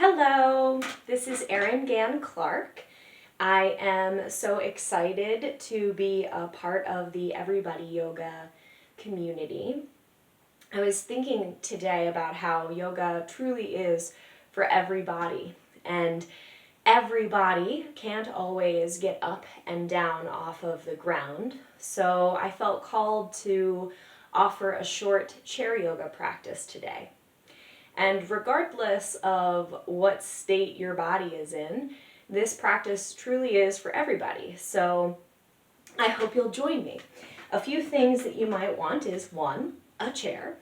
Hello, this is Erin Gann Clark. I am so excited to be a part of the Everybody Yoga community. I was thinking today about how yoga truly is for everybody, and everybody can't always get up and down off of the ground. So I felt called to offer a short chair yoga practice today. And regardless of what state your body is in, this practice truly is for everybody. So I hope you'll join me. A few things that you might want is one, a chair.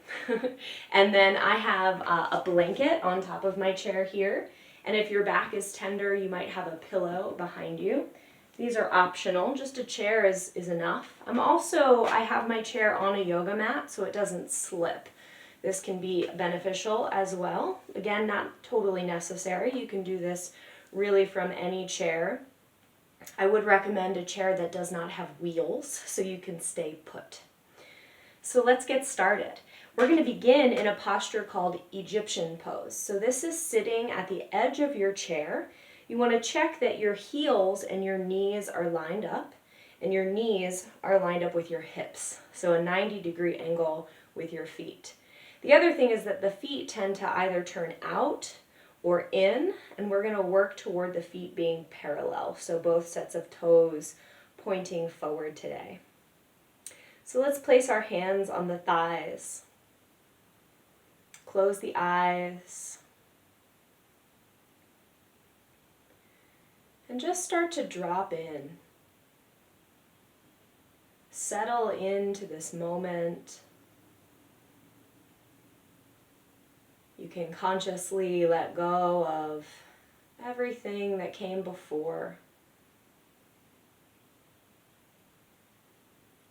And then I have a blanket on top of my chair here. And if your back is tender, you might have a pillow behind you. These are optional, just a chair is enough. I have my chair on a yoga mat so it doesn't slip. This can be beneficial as well. Again, not totally necessary. You can do this really from any chair. I would recommend a chair that does not have wheels so you can stay put. So let's get started. We're going to begin in a posture called Egyptian pose. So this is sitting at the edge of your chair. You want to check that your heels and your knees are lined up, and your knees are lined up with your hips. So a 90-degree angle with your feet. The other thing is that the feet tend to either turn out or in, and we're going to work toward the feet being parallel. So both sets of toes pointing forward today. So let's place our hands on the thighs. Close the eyes. And just start to drop in. Settle into this moment. You can consciously let go of everything that came before.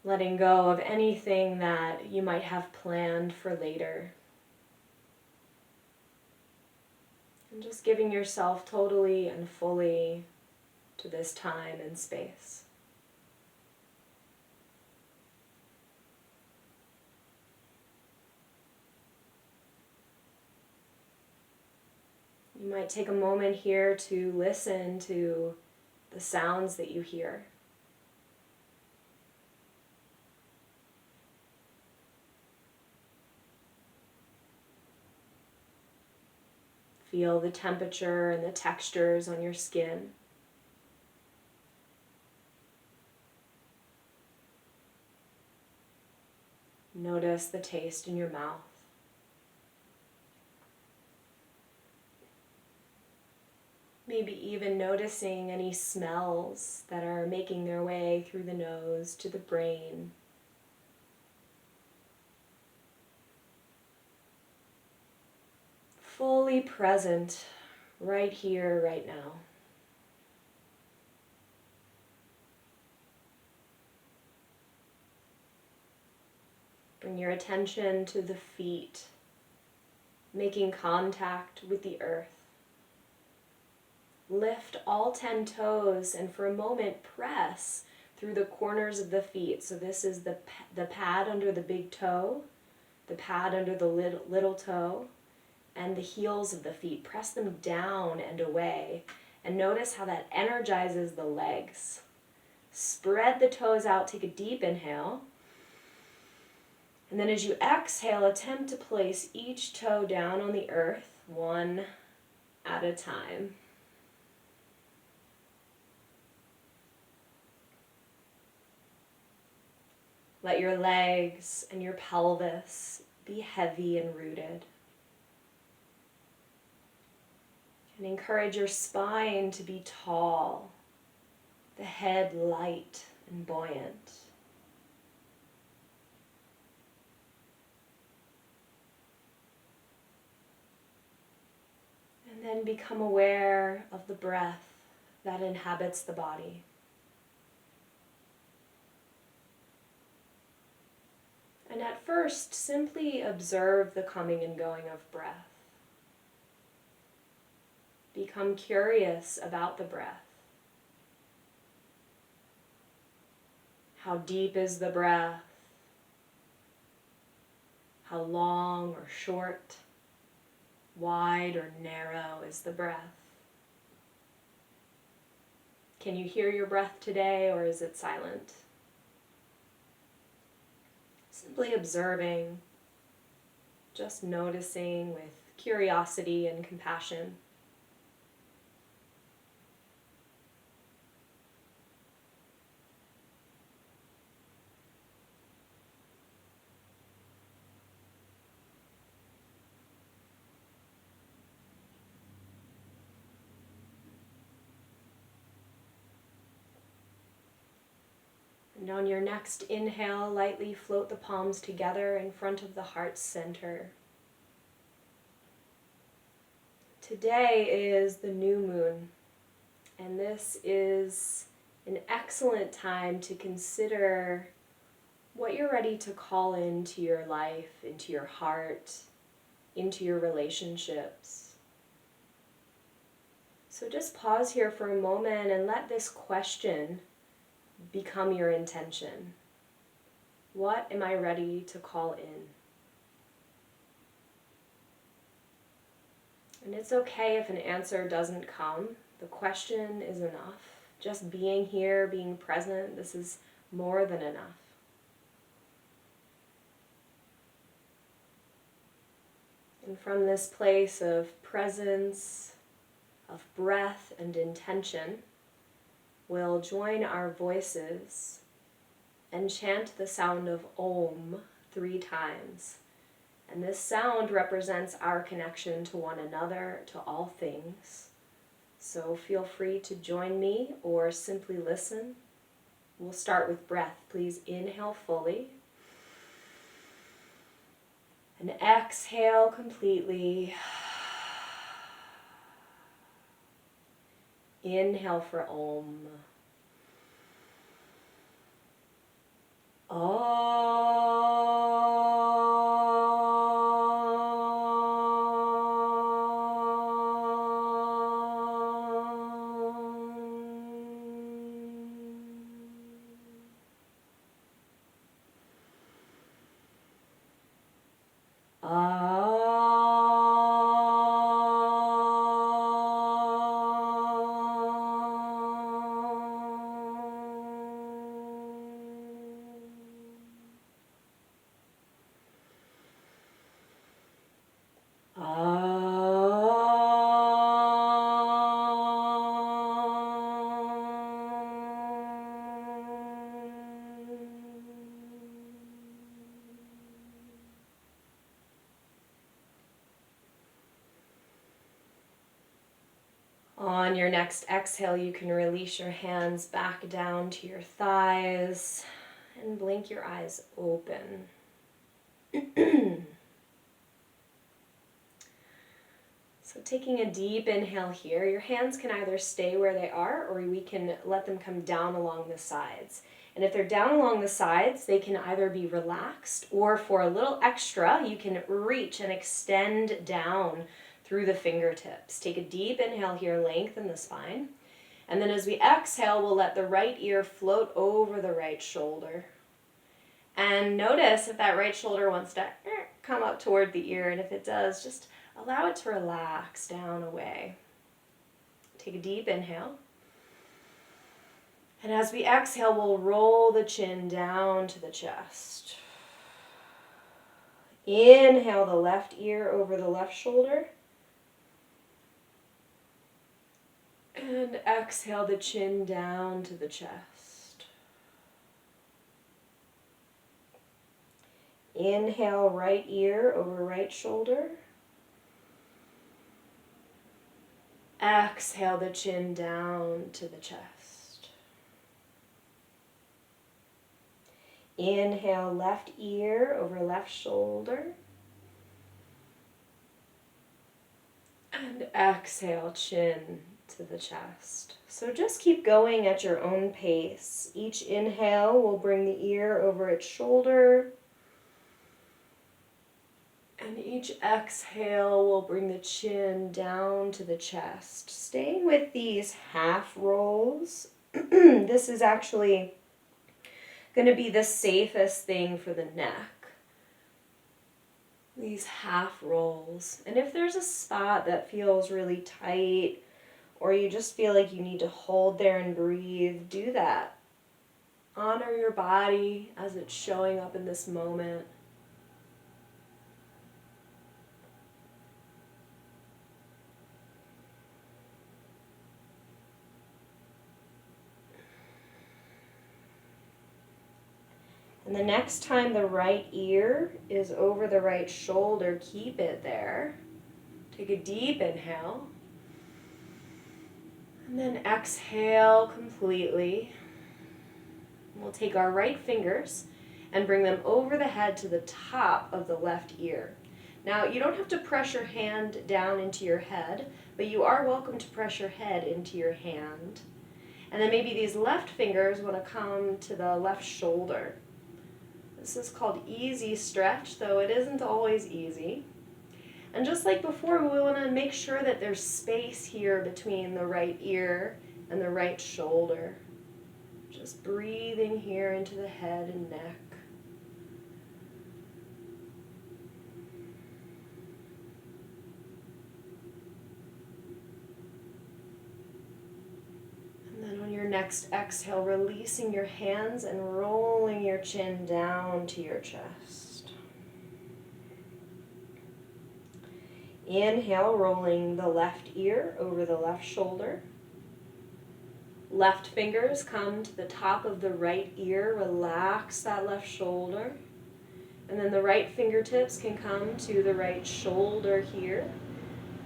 Letting go of anything that you might have planned for later. And just giving yourself totally and fully to this time and space. You might take a moment here to listen to the sounds that you hear. Feel the temperature and the textures on your skin. Notice the taste in your mouth. Maybe even noticing any smells that are making their way through the nose to the brain. Fully present right here, right now. Bring your attention to the feet, making contact with the earth. Lift all 10 toes and for a moment press through the corners of the feet. So this is the pad under the big toe, the pad under the little toe, and the heels of the feet. Press them down and away. And notice how that energizes the legs. Spread the toes out. Take a deep inhale. And then as you exhale, attempt to place each toe down on the earth, one at a time. Let your legs and your pelvis be heavy and rooted. And encourage your spine to be tall, the head light and buoyant. And then become aware of the breath that inhabits the body. And at first, simply observe the coming and going of breath. Become curious about the breath. How deep is the breath? How long or short? Wide or narrow is the breath? Can you hear your breath today, or is it silent? Simply observing, just noticing with curiosity and compassion. And on your next inhale, lightly float the palms together in front of the heart's center. Today is the new moon, and this is an excellent time to consider what you're ready to call into your life, into your heart, into your relationships. So just pause here for a moment and let this question become your intention. What am I ready to call in? And it's okay if an answer doesn't come. The question is enough. Just being here, being present, this is more than enough. And from this place of presence, of breath and intention, we'll join our voices and chant the sound of Om 3 times. And this sound represents our connection to one another, to all things. So feel free to join me or simply listen. We'll start with breath. Please inhale fully. And exhale completely. Inhale for Om. On your next exhale, you can release your hands back down to your thighs and blink your eyes open. So taking a deep inhale here, your hands can either stay where they are or we can let them come down along the sides. And if they're down along the sides, they can either be relaxed or for a little extra, you can reach and extend down through the fingertips. Take a deep inhale here, lengthen the spine. And then as we exhale, we'll let the right ear float over the right shoulder. And notice if that right shoulder wants to come up toward the ear, and if it does, just allow it to relax down away. Take a deep inhale. And as we exhale, we'll roll the chin down to the chest. Inhale the left ear over the left shoulder. And exhale the chin down to the chest. Inhale right ear over right shoulder. Exhale the chin down to the chest. Inhale left ear over left shoulder. And exhale chin to the chest. So just keep going at your own pace. Each inhale will bring the ear over its shoulder. And each exhale will bring the chin down to the chest. Staying with these half rolls. This is actually going to be the safest thing for the neck. these half rolls. And if there's a spot that feels really tight, or you just feel like you need to hold there and breathe, do that. Honor your body as it's showing up in this moment. And the next time the right ear is over the right shoulder, keep it there. Take a deep inhale. And then exhale completely. We'll take our right fingers and bring them over the head to the top of the left ear. Now, you don't have to press your hand down into your head, but you are welcome to press your head into your hand. And then maybe these left fingers want to come to the left shoulder. This is called easy stretch, though it isn't always easy. And just like before, we want to make sure that there's space here between the right ear and the right shoulder. Just breathing here into the head and neck. And then on your next exhale, releasing your hands and rolling your chin down to your chest. Inhale, rolling the left ear over the left shoulder. Left fingers come to the top of the right ear. Relax that left shoulder. And then the right fingertips can come to the right shoulder here.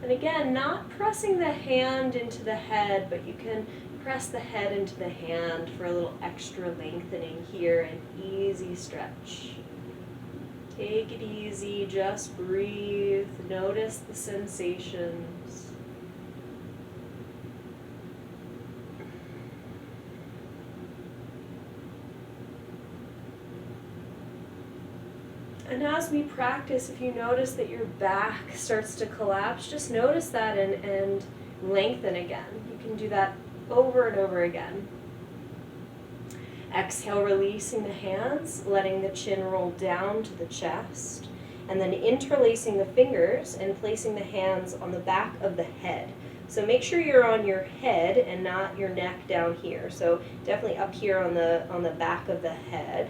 And again, not pressing the hand into the head, but you can press the head into the hand for a little extra lengthening here, an easy stretch. Take it easy, just breathe, notice the sensations. And as we practice, if you notice that your back starts to collapse, just notice that and lengthen again. You can do that over and over again. Exhale, releasing the hands, letting the chin roll down to the chest, and then interlacing the fingers and placing the hands on the back of the head. So make sure you're on your head and not your neck down here. So definitely up here on the back of the head.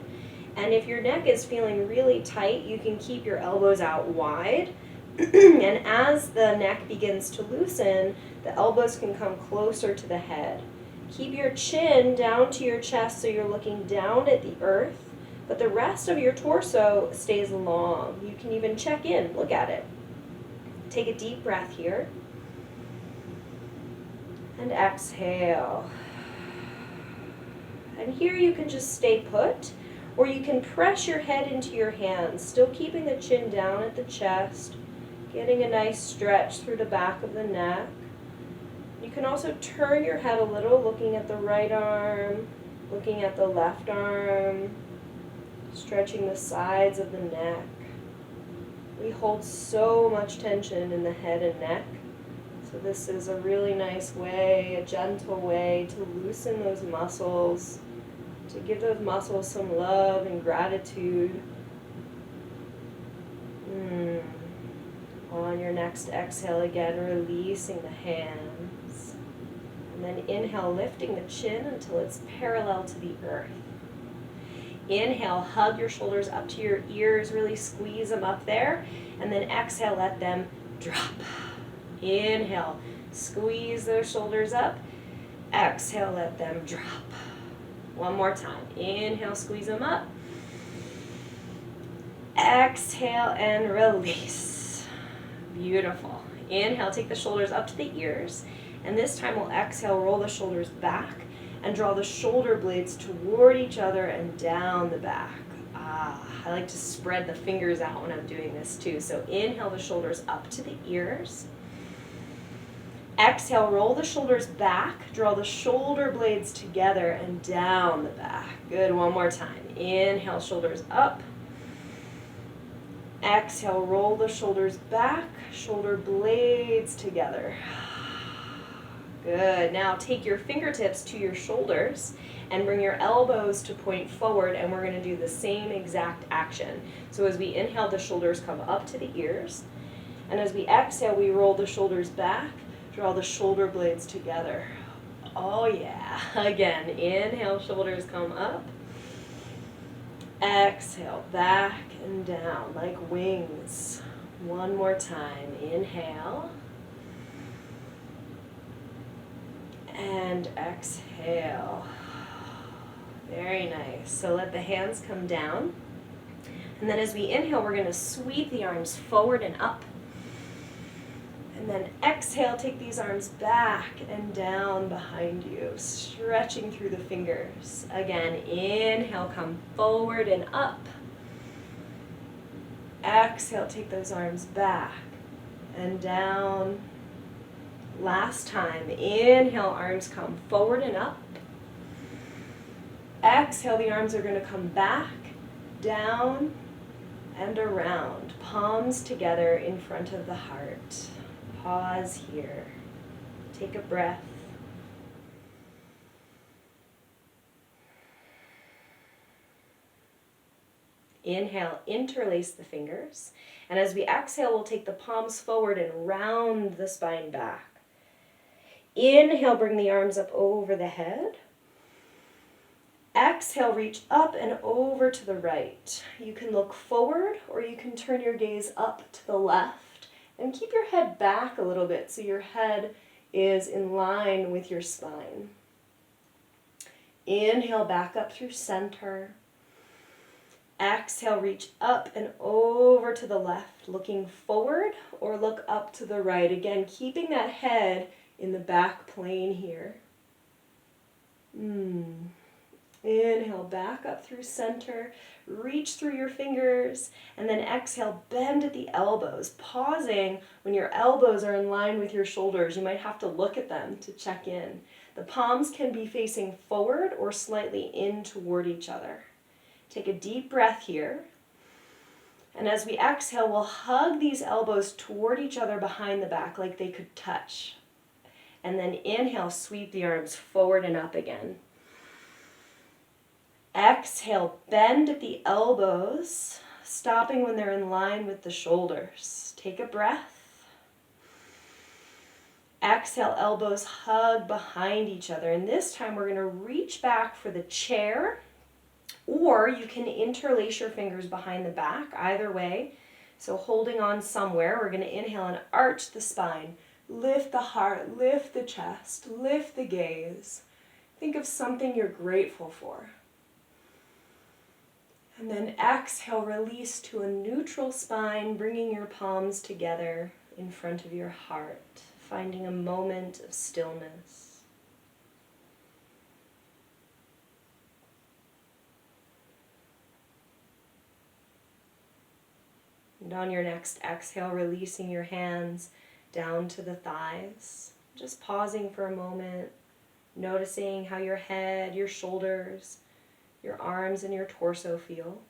And if your neck is feeling really tight, you can keep your elbows out wide. And as the neck begins to loosen, the elbows can come closer to the head. Keep your chin down to your chest so you're looking down at the earth, but the rest of your torso stays long. You can even check in, look at it. Take a deep breath here. And exhale. And here you can just stay put, or you can press your head into your hands, still keeping the chin down at the chest, getting a nice stretch through the back of the neck. You can also turn your head a little, looking at the right arm, looking at the left arm, stretching the sides of the neck. We hold so much tension in the head and neck, so this is a really nice way, a gentle way to loosen those muscles, to give those muscles some love and gratitude. On your next exhale, again, releasing the hands. And then inhale, lifting the chin until it's parallel to the earth. Inhale, hug your shoulders up to your ears, really squeeze them up there. And then exhale, let them drop. Inhale, squeeze those shoulders up. Exhale, let them drop. One more time. Inhale, squeeze them up. Exhale and release. Beautiful. Inhale, take the shoulders up to the ears. And this time we'll exhale, roll the shoulders back and draw the shoulder blades toward each other and down the back. I like to spread the fingers out when I'm doing this too. So inhale the shoulders up to the ears. Exhale, roll the shoulders back, draw the shoulder blades together and down the back. Good, one more time. Inhale, shoulders up. Exhale, roll the shoulders back, shoulder blades together. Good. Now take your fingertips to your shoulders and bring your elbows to point forward, and we're going to do the same exact action. So as we inhale, the shoulders come up to the ears, and as we exhale, we roll the shoulders back, draw the shoulder blades together. Oh yeah. Again, inhale, shoulders come up. Exhale, back and down like wings. One more time. Inhale. And exhale. Very nice. So let the hands come down. And then as we inhale, we're going to sweep the arms forward and up. And then exhale, take these arms back and down behind you, stretching through the fingers. Again, inhale, come forward and up. Exhale, take those arms back and down. Last time, inhale, arms come forward and up. Exhale, the arms are going to come back, down, and around. Palms together in front of the heart. Pause here. Take a breath. Inhale, interlace the fingers. And as we exhale, we'll take the palms forward and round the spine back. Inhale, bring the arms up over the head. Exhale, reach up and over to the right. You can look forward or you can turn your gaze up to the left. And keep your head back a little bit so your head is in line with your spine. Inhale, back up through center. Exhale, reach up and over to the left, looking forward or look up to the right. Again, keeping that head in the back plane here. Inhale, back up through center, reach through your fingers, and then exhale, bend at the elbows, pausing when your elbows are in line with your shoulders. You might have to look at them to check in. The palms can be facing forward or slightly in toward each other. Take a deep breath here. And as we exhale, we'll hug these elbows toward each other behind the back like they could touch. And then inhale, sweep the arms forward and up again. Exhale, bend at the elbows, stopping when they're in line with the shoulders. Take a breath. Exhale, elbows hug behind each other. And this time we're going to reach back for the chair, or you can interlace your fingers behind the back, either way. So holding on somewhere, we're going to inhale and arch the spine. Lift the heart, lift the chest, lift the gaze. Think of something you're grateful for. And then exhale, release to a neutral spine, bringing your palms together in front of your heart, finding a moment of stillness. And on your next exhale, releasing your hands down to the thighs, just pausing for a moment, noticing how your head, your shoulders, your arms and your torso feel.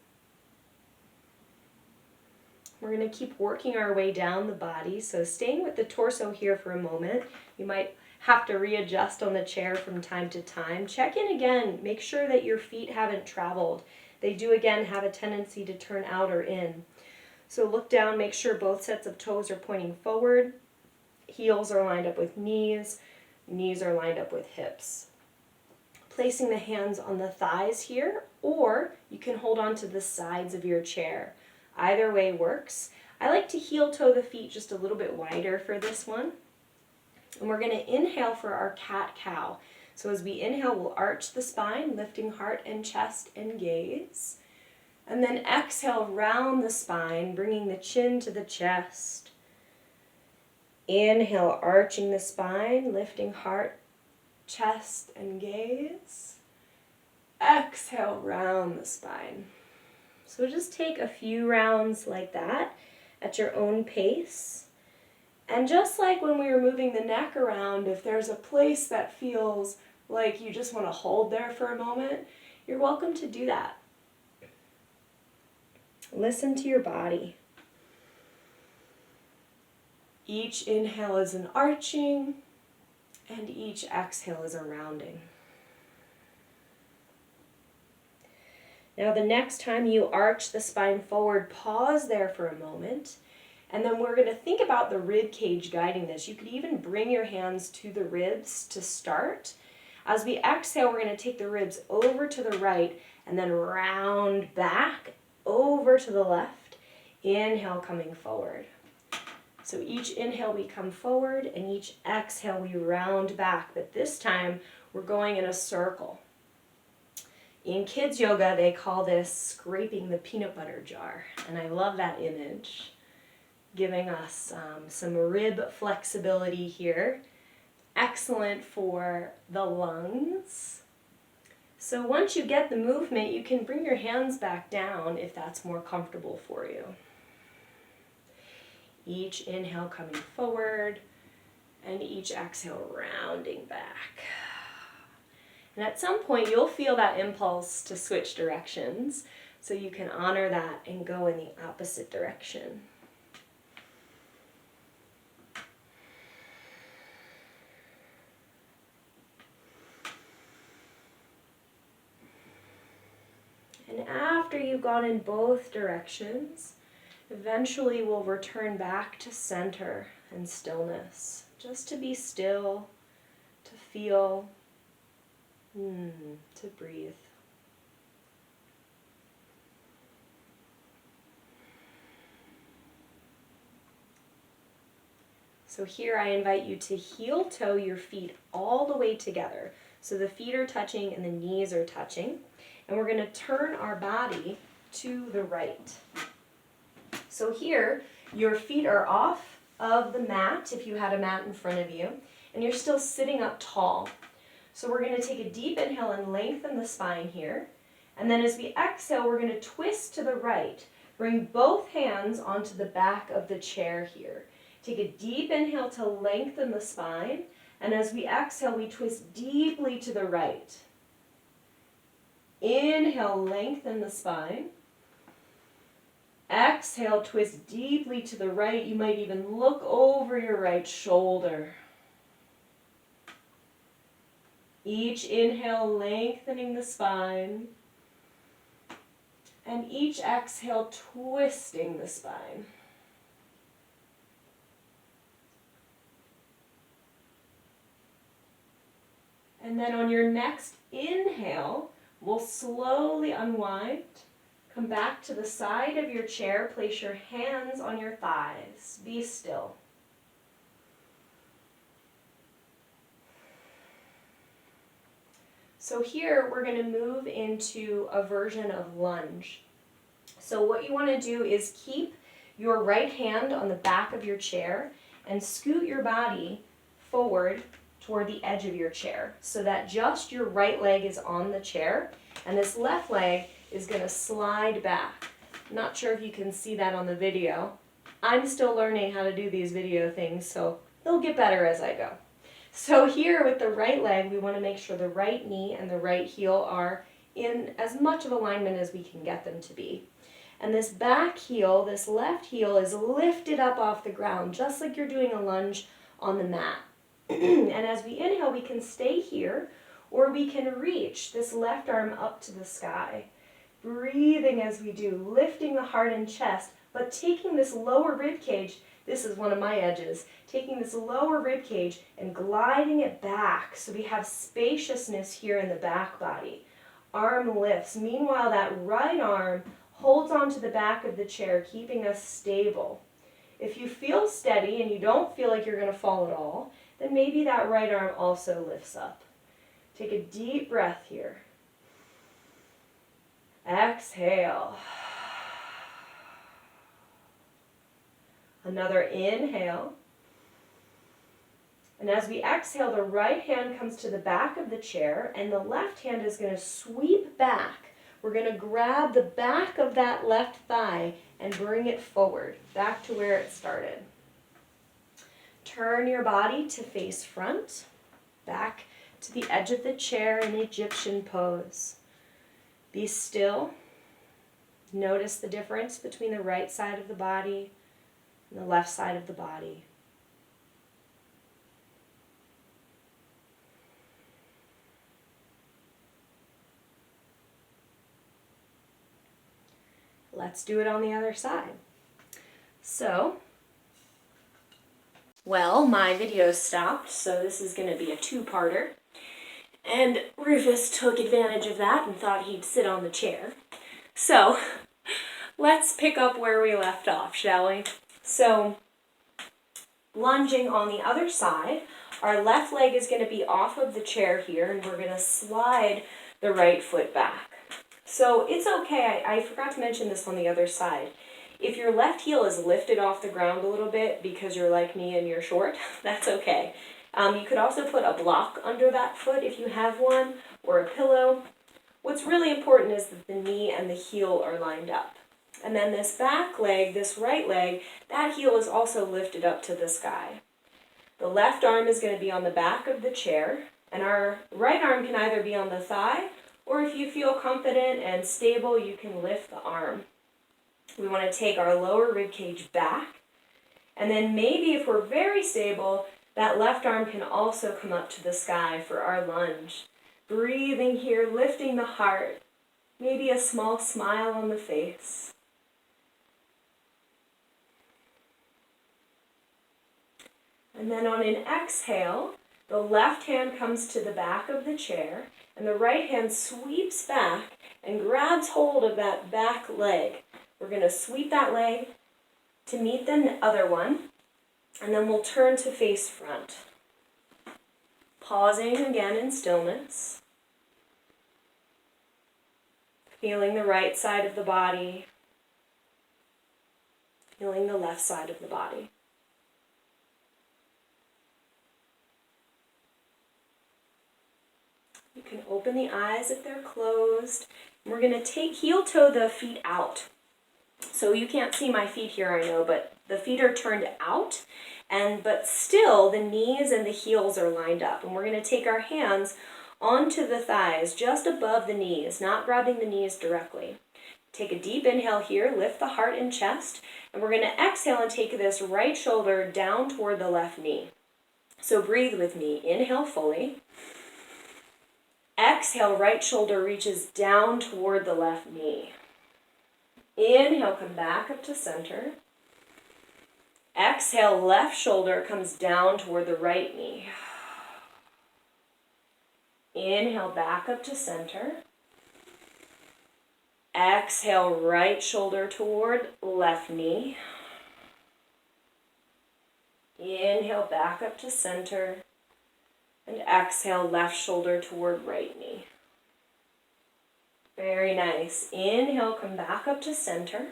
We're going to keep working our way down the body, so staying with the torso here for a moment. You might have to readjust on the chair from time to time. Check in again, make sure that your feet haven't traveled. They do again have a tendency to turn out or in. So look down, make sure both sets of toes are pointing forward. Heels are lined up with knees. Knees are lined up with hips. Placing the hands on the thighs here, or you can hold on to the sides of your chair. Either way works. I like to heel toe the feet just a little bit wider for this one. And we're going to inhale for our cat-cow. So as we inhale, we'll arch the spine, lifting heart and chest and gaze. And then exhale, round the spine, bringing the chin to the chest. Inhale, arching the spine, lifting heart, chest, and gaze. Exhale, round the spine. So just take a few rounds like that at your own pace. And just like when we were moving the neck around, if there's a place that feels like you just want to hold there for a moment, you're welcome to do that. Listen to your body. Each inhale is an arching. And each exhale is a rounding. Now the next time you arch the spine forward, pause there for a moment. And then we're going to think about the rib cage guiding this. You could even bring your hands to the ribs to start. As we exhale, we're going to take the ribs over to the right and then round back over to the left. Inhale, coming forward. So each inhale we come forward and each exhale we round back. But this time we're going in a circle. In kids yoga, they call this scraping the peanut butter jar. And I love that image, giving us some rib flexibility here. Excellent for the lungs. So once you get the movement, you can bring your hands back down if that's more comfortable for you. Each inhale coming forward and each exhale rounding back. And at some point you'll feel that impulse to switch directions, so you can honor that and go in the opposite direction. And after you've gone in both directions, eventually we'll return back to center and stillness, just to be still, to feel, to breathe. So here I invite you to heel toe your feet all the way together. So the feet are touching and the knees are touching. And we're going to turn our body to the right. So here, your feet are off of the mat, if you had a mat in front of you, and you're still sitting up tall. So we're going to take a deep inhale and lengthen the spine here. And then as we exhale, we're going to twist to the right. Bring both hands onto the back of the chair here. Take a deep inhale to lengthen the spine. And as we exhale, we twist deeply to the right. Inhale, lengthen the spine. Exhale, twist deeply to the right. You might even look over your right shoulder. Each inhale, lengthening the spine. And each exhale, twisting the spine. And then on your next inhale, we'll slowly unwind. Come back to the side of your chair. Place your hands on your thighs. Be still. So here we're going to move into a version of lunge. So what you want to do is keep your right hand on the back of your chair and scoot your body forward toward the edge of your chair so that just your right leg is on the chair and this left leg is going to slide back. Not sure if you can see that on the video. I'm still learning how to do these video things, so they'll get better as I go. So here with the right leg, we want to make sure the right knee and the right heel are in as much of alignment as we can get them to be. And this back heel, this left heel, is lifted up off the ground, just like you're doing a lunge on the mat. And as we inhale, we can stay here, or we can reach this left arm up to the sky. Breathing as we do, lifting the heart and chest, but taking this lower rib cage, this is one of my edges, taking this lower rib cage and gliding it back so we have spaciousness here in the back body. Arm lifts. Meanwhile, that right arm holds onto the back of the chair, keeping us stable. If you feel steady and you don't feel like you're going to fall at all, then maybe that right arm also lifts up. Take a deep breath here. Exhale. Another inhale. And as we exhale, the right hand comes to the back of the chair and the left hand is going to sweep back. We're going to grab the back of that left thigh and bring it forward, back to where it started. Turn your body to face front, back to the edge of the chair in Egyptian pose. Be still. Notice the difference between the right side of the body and the left side of the body. let's do it on the other side. So, well, my video stopped, so this is going to be a two-parter. And Rufus took advantage of that and thought he'd sit on the chair. So, let's pick up where we left off, shall we? So, lunging on the other side, our left leg is going to be off of the chair here, and we're going to slide the right foot back. So, it's okay, I forgot to mention this on the other side. If your left heel is lifted off the ground a little bit because you're like me and you're short, that's okay. You could also put a block under that foot if you have one, or a pillow. What's really important is that the knee and the heel are lined up. And then this back leg, this right leg, that heel is also lifted up to the sky. The left arm is going to be on the back of the chair, and our right arm can either be on the thigh, or if you feel confident and stable, you can lift the arm. We want to take our lower rib cage back, and then maybe if we're very stable, that left arm can also come up to the sky for our lunge. Breathing here, lifting the heart, maybe a small smile on the face. And then on an exhale, the left hand comes to the back of the chair, and the right hand sweeps back and grabs hold of that back leg. We're going to sweep that leg to meet the other one, and then we'll turn to face front. Pausing again in stillness. Feeling the right side of the body. Feeling the left side of the body. You can open the eyes if they're closed. We're going to heel toe the feet out. So you can't see my feet here, I know, but the feet are turned out, but still the knees and the heels are lined up. And we're going to take our hands onto the thighs, just above the knees, not grabbing the knees directly. Take a deep inhale here, lift the heart and chest, and we're going to exhale and take this right shoulder down toward the left knee. So breathe with me. Inhale fully. Exhale, right shoulder reaches down toward the left knee. Inhale, come back up to center. Exhale, left shoulder comes down toward the right knee. Inhale, back up to center. Exhale, right shoulder toward left knee. Inhale, back up to center. And exhale, left shoulder toward right knee. Very nice. Inhale, come back up to center.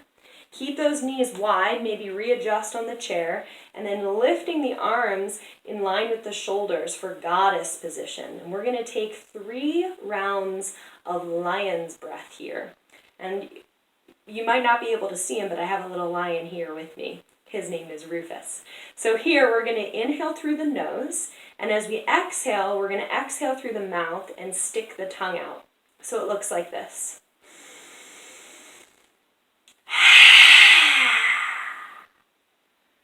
Keep those knees wide, maybe readjust on the chair, and then lifting the arms in line with the shoulders for goddess position. And we're going to take 3 rounds of lion's breath here. And you might not be able to see him, but I have a little lion here with me. His name is Rufus. So here we're going to inhale through the nose, and as we exhale, we're going to exhale through the mouth and stick the tongue out. So it looks like this.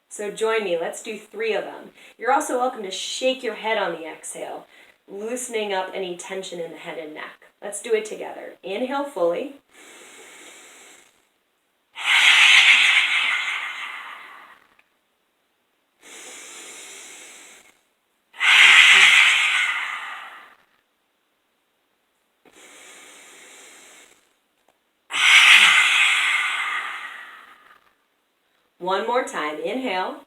So join me, let's do 3 of them. You're also welcome to shake your head on the exhale, loosening up any tension in the head and neck. Let's do it together. Inhale fully. One more time. Inhale.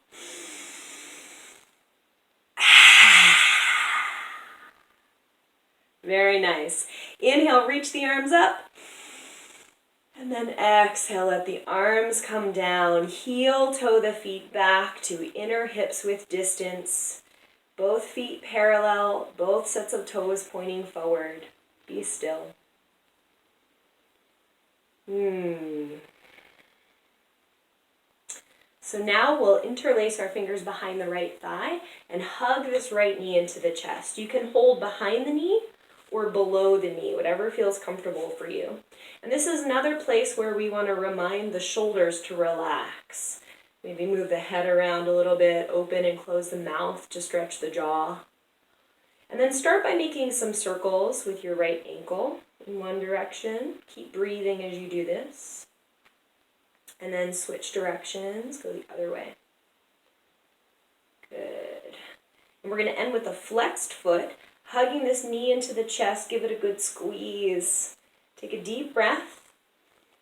Very nice. Inhale, reach the arms up. And then exhale, let the arms come down. Heel toe the feet back to inner hips with distance. Both feet parallel, both sets of toes pointing forward. Be still. So now we'll interlace our fingers behind the right thigh and hug this right knee into the chest. You can hold behind the knee or below the knee, whatever feels comfortable for you. And this is another place where we want to remind the shoulders to relax. Maybe move the head around a little bit, open and close the mouth to stretch the jaw. And then start by making some circles with your right ankle in one direction. Keep breathing as you do this. And then switch directions, go the other way. Good. And we're going to end with a flexed foot, hugging this knee into the chest, give it a good squeeze. Take a deep breath.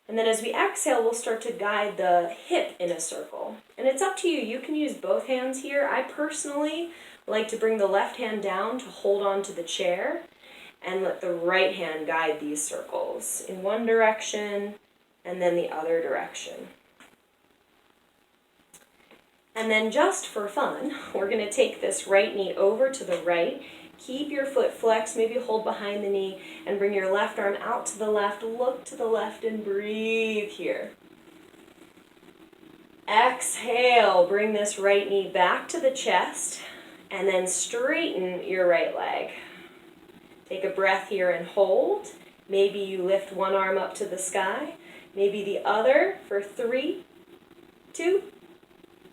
And then as we exhale, we'll start to guide the hip in a circle. And it's up to you. You can use both hands here. I personally like to bring the left hand down to hold on to the chair and let the right hand guide these circles in one direction and then the other direction. And then just for fun, we're going to take this right knee over to the right. Keep your foot flexed, maybe hold behind the knee, and bring your left arm out to the left. Look to the left and breathe here. Exhale, bring this right knee back to the chest, and then straighten your right leg. Take a breath here and hold. Maybe you lift one arm up to the sky, maybe the other for 3, 2,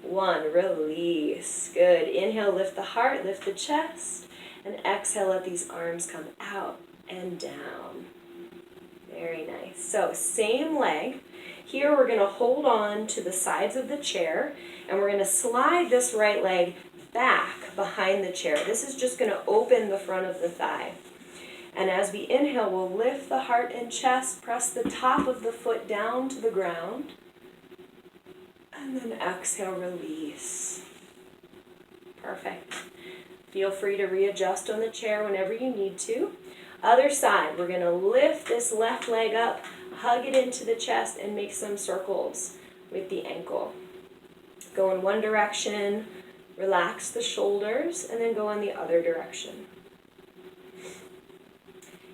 1. Release. Good. Inhale, lift the heart, lift the chest. And exhale, let these arms come out and down. Very nice. So same leg. Here we're going to hold on to the sides of the chair, and we're going to slide this right leg back behind the chair. This is just going to open the front of the thigh. And as we inhale, we'll lift the heart and chest, press the top of the foot down to the ground, and then exhale, release. Perfect. Feel free to readjust on the chair whenever you need to. Other side, we're going to lift this left leg up, hug it into the chest, and make some circles with the ankle. Go in one direction, relax the shoulders, and then go in the other direction.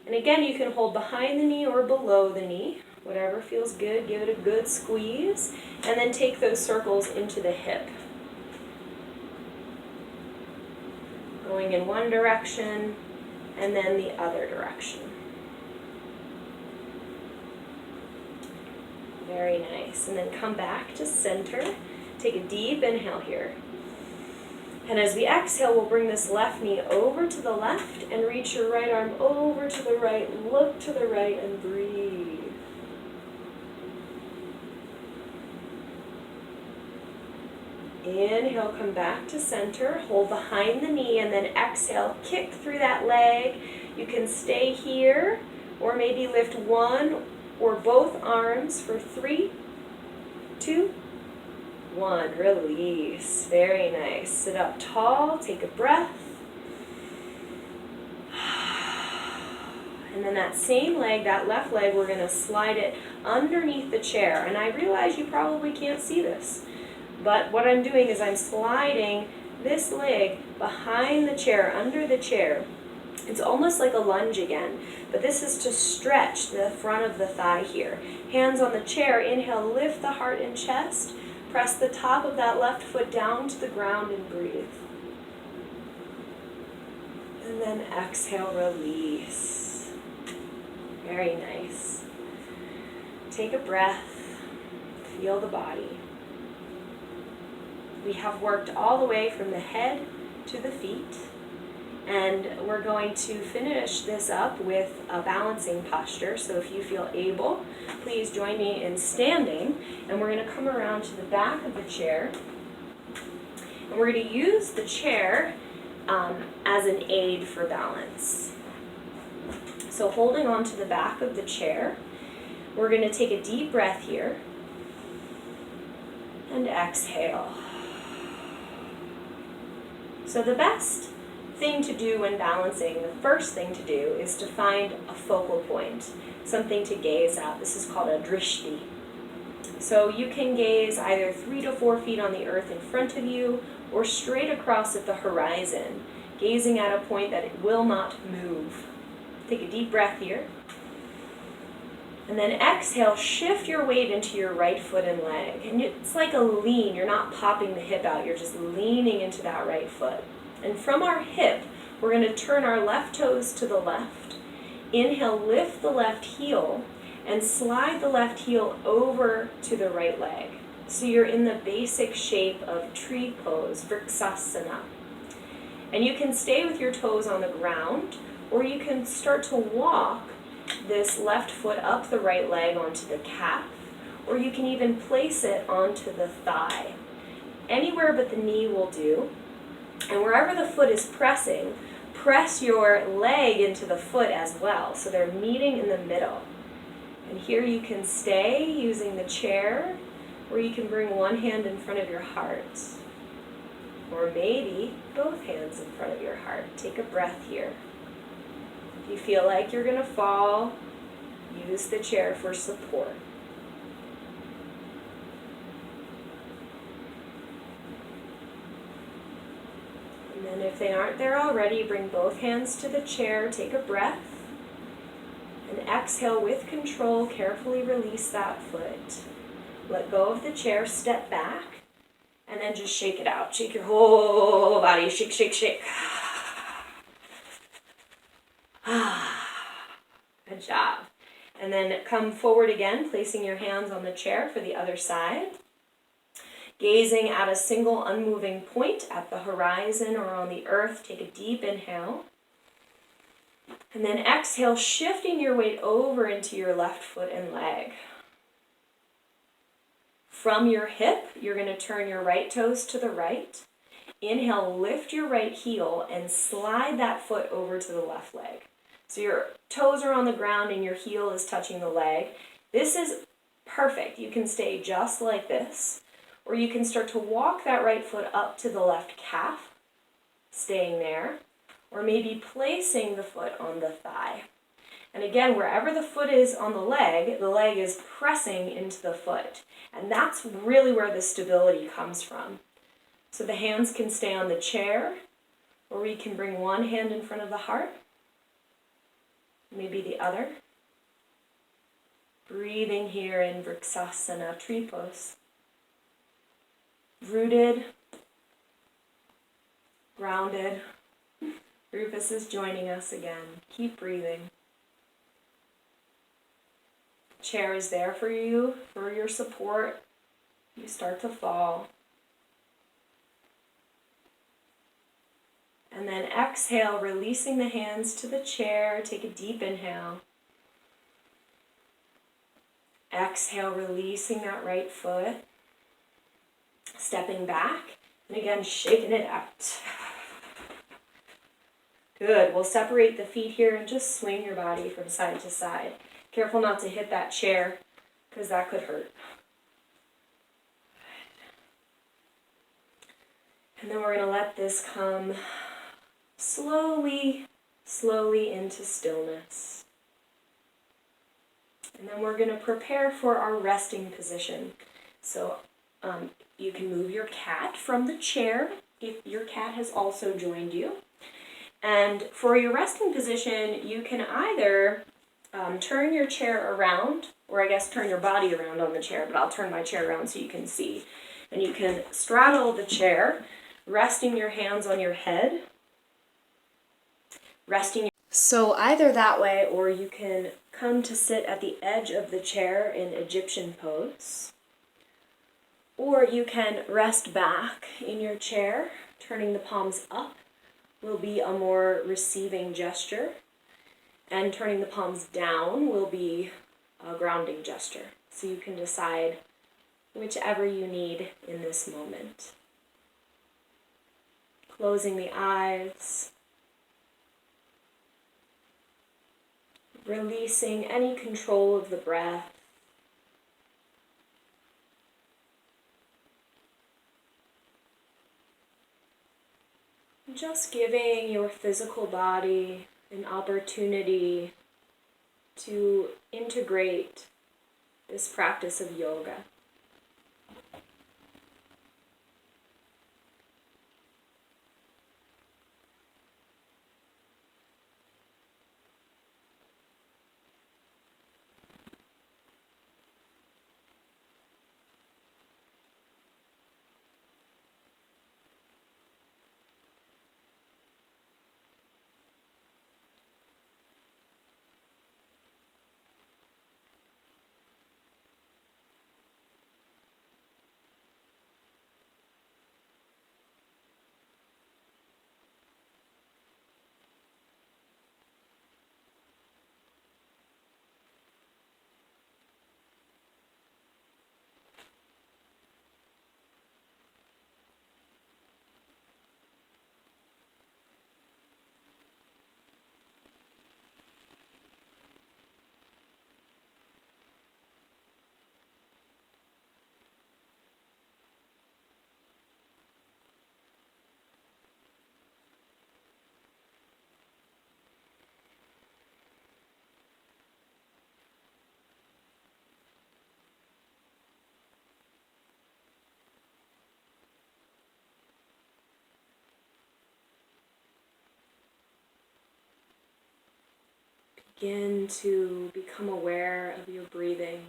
And again, you can hold behind the knee or below the knee. Whatever feels good, give it a good squeeze, and then take those circles into the hip. Going in one direction, and then the other direction. Very nice. And then come back to center. Take a deep inhale here. And as we exhale, we'll bring this left knee over to the left and reach your right arm over to the right. Look to the right and breathe. Inhale, come back to center, hold behind the knee, and then exhale, kick through that leg. You can stay here, or maybe lift one or both arms for 3, 2, 1. Release. Very nice. Sit up tall, take a breath. And then that same leg, that left leg, we're going to slide it underneath the chair. And I realize you probably can't see this, but what I'm doing is I'm sliding this leg behind the chair, under the chair. It's almost like a lunge again, but this is to stretch the front of the thigh here. Hands on the chair, inhale, lift the heart and chest. Press the top of that left foot down to the ground and breathe. And then exhale, release. Very nice. Take a breath, feel the body. We have worked all the way from the head to the feet, and we're going to finish this up with a balancing posture. So if you feel able, please join me in standing, and we're going to come around to the back of the chair, and we're going to use the chair as an aid for balance. So holding on to the back of the chair, we're going to take a deep breath here, and exhale. So the best thing to do when balancing, the first thing to do is to find a focal point, something to gaze at. This is called a drishti. So you can gaze either 3 to 4 feet on the earth in front of you or straight across at the horizon, gazing at a point that it will not move. Take a deep breath here. And then exhale, shift your weight into your right foot and leg. And it's like a lean. You're not popping the hip out. You're just leaning into that right foot. And from our hip, we're going to turn our left toes to the left. Inhale, lift the left heel, and slide the left heel over to the right leg. So you're in the basic shape of tree pose, Vrksasana. And you can stay with your toes on the ground, or you can start to walk this left foot up the right leg onto the calf, or you can even place it onto the thigh. Anywhere but the knee will do. And wherever the foot is pressing, press your leg into the foot as well, so they're meeting in the middle. And here you can stay using the chair, or you can bring one hand in front of your heart, or maybe both hands in front of your heart. Take a breath here. If you feel like you're going to fall, use the chair for support. And then if they aren't there already, bring both hands to the chair, take a breath, and exhale with control, carefully release that foot. Let go of the chair, step back, and then just shake it out. Shake your whole body, shake, shake, shake. Good job. And then come forward again, placing your hands on the chair for the other side. Gazing at a single unmoving point at the horizon or on the earth, take a deep inhale. And then exhale, shifting your weight over into your left foot and leg. From your hip, you're going to turn your right toes to the right. Inhale, lift your right heel and slide that foot over to the left leg. So your toes are on the ground and your heel is touching the leg. This is perfect. You can stay just like this. Or you can start to walk that right foot up to the left calf, staying there. Or maybe placing the foot on the thigh. And again, wherever the foot is on the leg is pressing into the foot. And that's really where the stability comes from. So the hands can stay on the chair, or we can bring one hand in front of the heart, maybe the other. Breathing here in Vrksasana, tree pose. Rooted, grounded. Rufus is joining us again. Keep breathing. Chair is there for you, for your support. You start to fall. And then exhale, releasing the hands to the chair. Take a deep inhale. Exhale, releasing that right foot. Stepping back. And again, shaking it out. Good. We'll separate the feet here and just swing your body from side to side. Careful not to hit that chair, because that could hurt. And then we're going to let this come slowly, slowly into stillness. And then we're going to prepare for our resting position. So you can move your cat from the chair if your cat has also joined you. And for your resting position, you can either turn your chair around, or I guess turn your body around on the chair, but I'll turn my chair around so you can see. And you can straddle the chair, resting your hands on your head, So either that way, or you can come to sit at the edge of the chair in Egyptian pose. Or you can rest back in your chair, turning the palms up will be a more receiving gesture, and turning the palms down will be a grounding gesture. So you can decide whichever you need in this moment. Closing the eyes, releasing any control of the breath. Just giving your physical body an opportunity to integrate this practice of yoga. Begin to become aware of your breathing.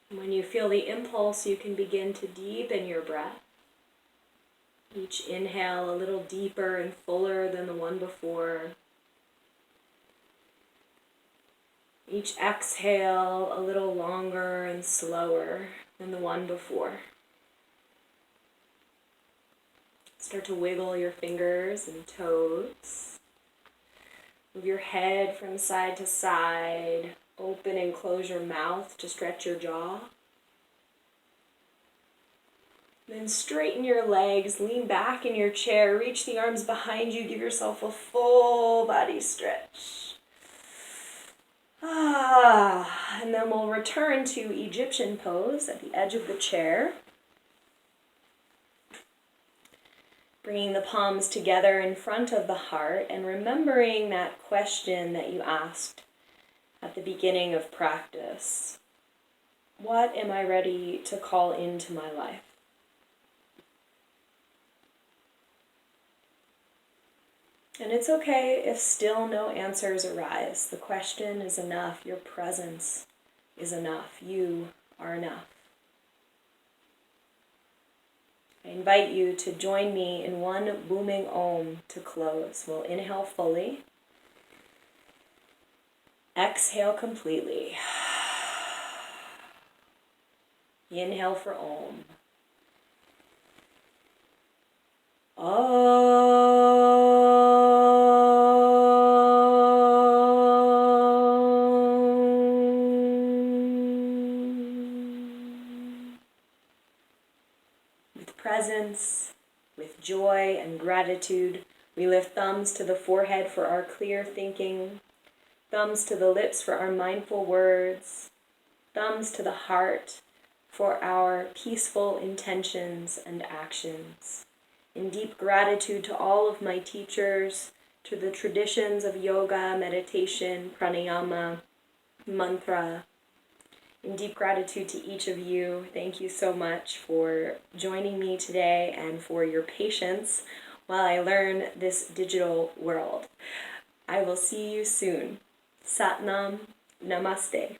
When you feel the impulse, you can begin to deepen your breath. Each inhale a little deeper and fuller than the one before. Each exhale a little longer and slower than the one before. Start to wiggle your fingers and toes. Move your head from side to side. Open and close your mouth to stretch your jaw. Then straighten your legs, lean back in your chair, reach the arms behind you, give yourself a full body stretch. And then we'll return to Egyptian pose at the edge of the chair. Bringing the palms together in front of the heart and remembering that question that you asked at the beginning of practice. What am I ready to call into my life? And it's okay if still no answers arise. The question is enough. Your presence is enough. You are enough. I invite you to join me in one booming Om to close. We'll inhale fully. Exhale completely. Inhale for Om. With presence, with joy and gratitude, we lift thumbs to the forehead for our clear thinking, thumbs to the lips for our mindful words, thumbs to the heart for our peaceful intentions and actions. In deep gratitude to all of my teachers, to the traditions of yoga, meditation, pranayama, mantra. In deep gratitude to each of you, thank you so much for joining me today and for your patience while I learn this digital world. I will see you soon. Satnam, namaste.